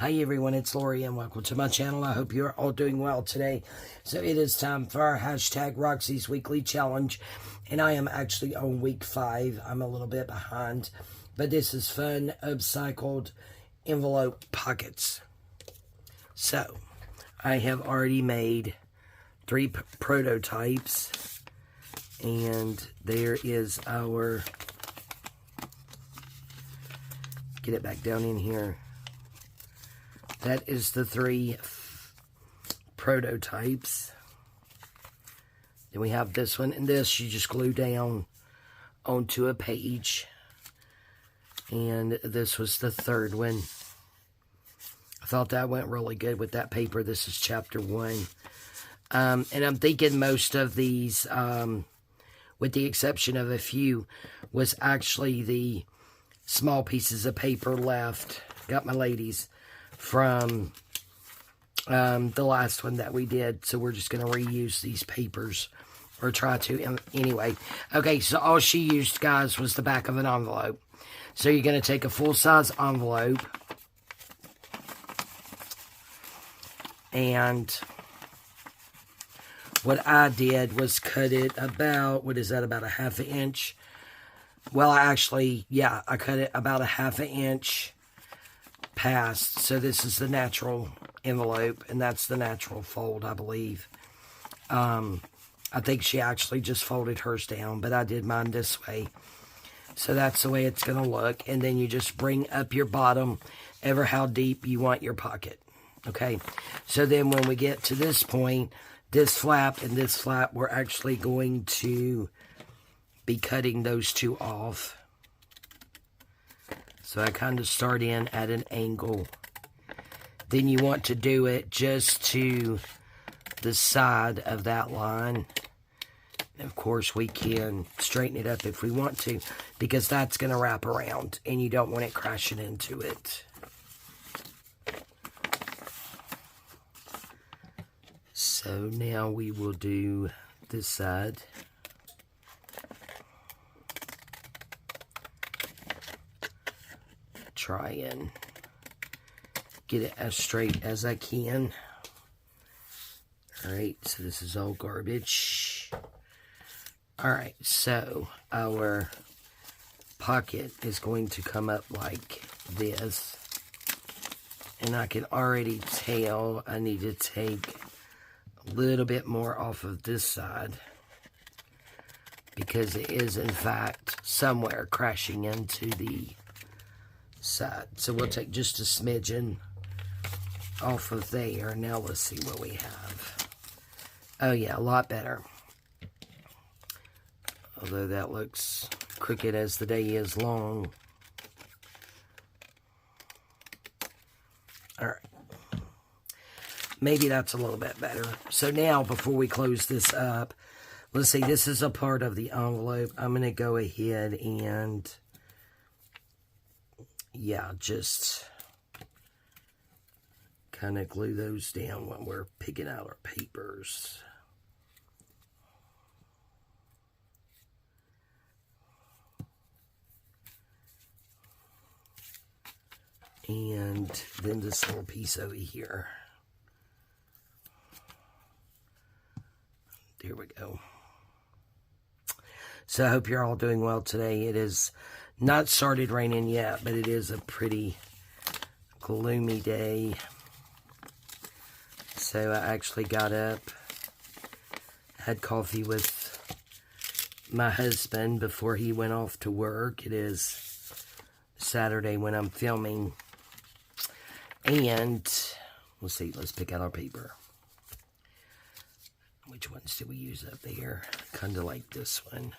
Hi everyone, it's Lori and welcome to my channel. I hope you're all doing well today. So it is time for our hashtag Roxy's Weekly Challenge. And I am actually on week 5. I'm a little bit behind. But this is fun, upcycled envelope pockets. So I have already made 3 prototypes. And there is our... Get it back down in here. That is the 3 prototypes. Then we have this one and this you just glue down onto a page. And this was the 3rd one. I thought that went really good with that paper. This is chapter 1. And I'm thinking most of these, with the exception of a few, was actually the small pieces of paper left. Got my ladies from the last one that we did. So we're just going to reuse these papers. Or try to. Anyway. Okay, so all she used, guys, was the back of an envelope. So you're going to take a full-size envelope. And what I did was cut it about, what is that, about a 1/2 inch. Well, I cut it about a 1/2 inch past. So this is the natural envelope, and that's the natural fold, I believe. I think she actually just folded hers down, but I did mine this way. So that's the way it's going to look. And then you just bring up your bottom ever how deep you want your pocket. Okay, so then when we get to this point, this flap and this flap, we're actually going to be cutting those 2 off. So I kind of start in at an angle. Then you want to do it just to the side of that line. And of course, we can straighten it up if we want to, because that's going to wrap around, and you don't want it crashing into it. So now we will do this side. Try and get it as straight as I can. Alright, so this is all garbage. Alright, so our pocket is going to come up like this. And I can already tell I need to take a little bit more off of this side, because it is in fact somewhere crashing into the side. So we'll take just a smidgen off of there. Now let's see what we have. Oh yeah, a lot better. Although that looks crooked as the day is long. Alright. Maybe that's a little bit better. So now, before we close this up, let's see, this is a part of the envelope. I'm going to go ahead and, yeah, just kind of glue those down when we're picking out our papers. And then this little piece over here. There we go. So I hope you're all doing well today. It is not started raining yet, but it is a pretty gloomy day. So I actually got up, had coffee with my husband before he went off to work. It is Saturday when I'm filming. And let's see, let's pick out our paper. Which ones do we use up there? Kind of like this one.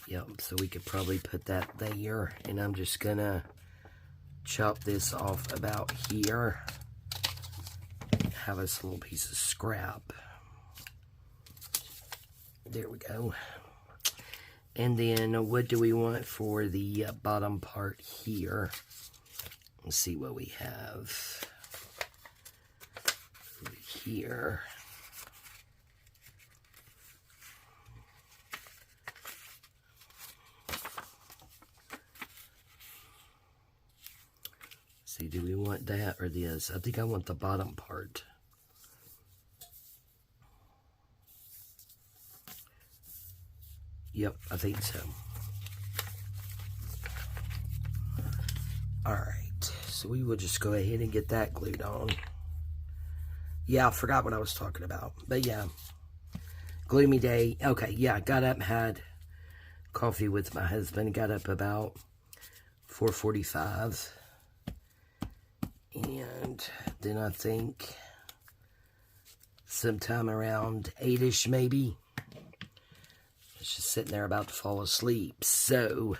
Yep, so we could probably put that there. And I'm just going to chop this off about here. Have this little piece of scrap. There we go. And then what do we want for the bottom part here? Let's see what we have over here. see, do we want that or this? I think I want the bottom part. Yep, I think so. Alright, so we will just go ahead and get that glued on. Yeah, I forgot what I was talking about. But yeah, gloomy day. Okay, yeah, I got up and had coffee with my husband. Got up about 4:45. And then I think sometime around 8-ish maybe, I was just sitting there about to fall asleep. So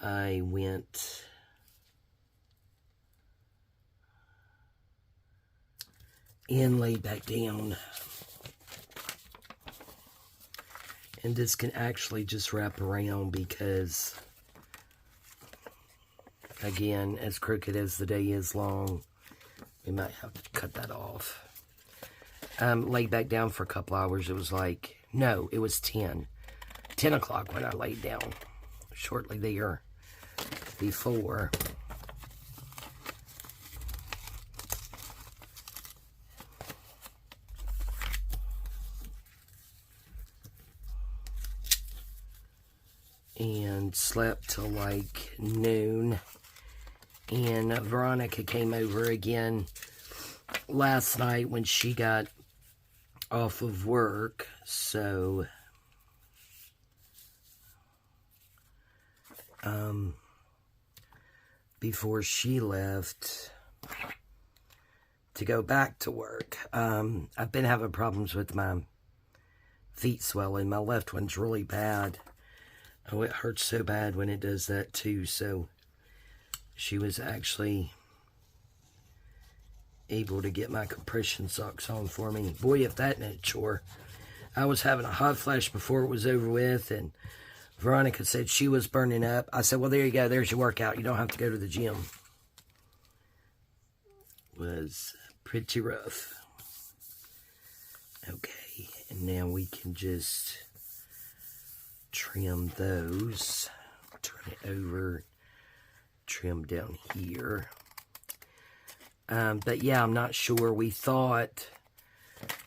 I went and laid back down. And this can actually just wrap around because, again, as crooked as the day is long, we might have to cut that off. Laid back down for a couple hours. It was like, no, it was 10 o'clock when I laid down. Shortly there before. And slept till like noon. And Veronica came over again last night when she got off of work. So before she left to go back to work, I've been having problems with my feet swelling. My left one's really bad. Oh, it hurts so bad when it does that too. So she was actually able to get my compression socks on for me. Boy, if that ain't a chore. I was having a hot flash before it was over with, and Veronica said she was burning up. I said, well, there you go. There's your workout. You don't have to go to the gym. It was pretty rough. Okay, and now we can just trim those. Turn it over. Trim down here. But yeah, I'm not sure. We thought,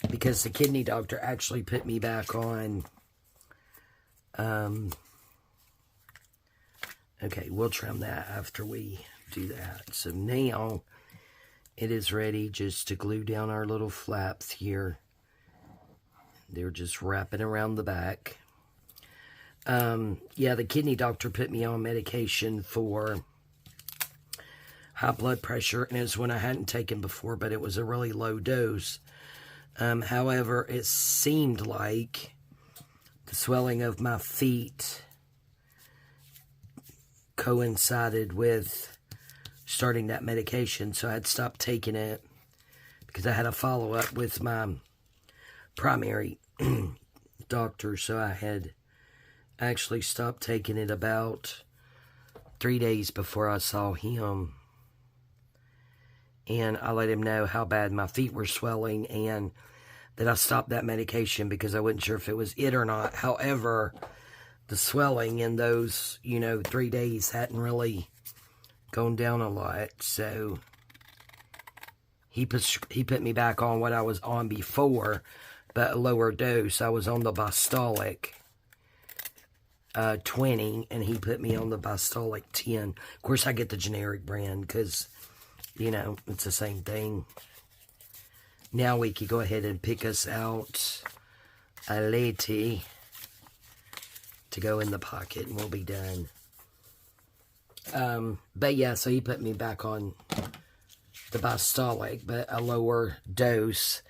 because the kidney doctor actually put me back on. Okay, we'll trim that after we do that. So now it is ready just to glue down our little flaps here. They're just wrapping around the back. Yeah, the kidney doctor put me on medication for high blood pressure, and it's one I hadn't taken before, but it was a really low dose. However, it seemed like the swelling of my feet coincided with starting that medication, so I had stopped taking it because I had a follow-up with my primary doctor, so I had actually stopped taking it about 3 days before I saw him. And I let him know how bad my feet were swelling and that I stopped that medication because I wasn't sure if it was it or not. However, the swelling in those, 3 days hadn't really gone down a lot. So he put me back on what I was on before, but a lower dose. I was on the Bostolic 20, and he put me on the Bostolic 10. Of course, I get the generic brand because, it's the same thing. Now we can go ahead and pick us out a lady to go in the pocket, and we'll be done. But yeah, so he put me back on the Bostolic, but a lower dose.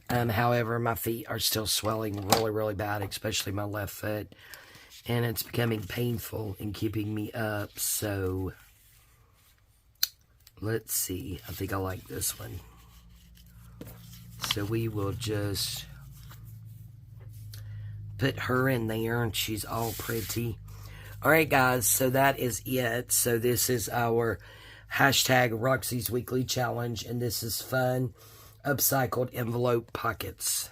However, my feet are still swelling really, really bad, especially my left foot. And it's becoming painful and keeping me up. So, let's see. I think I like this one. So we will just put her in there, and she's all pretty. Alright guys, so that is it. So this is our hashtag Roxy's Weekly Challenge, and this is fun upcycled envelope pockets.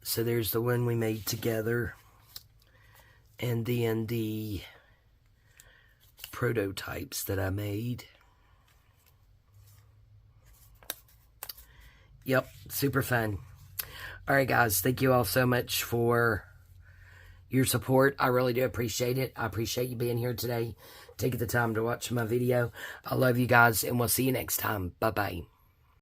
So there's the one we made together, and then the prototypes that I made. Yep, super fun. Alright guys, thank you all so much for your support. I really do appreciate it. I appreciate you being here today, taking the time to watch my video. I love you guys, and we'll see you next time. Bye-bye.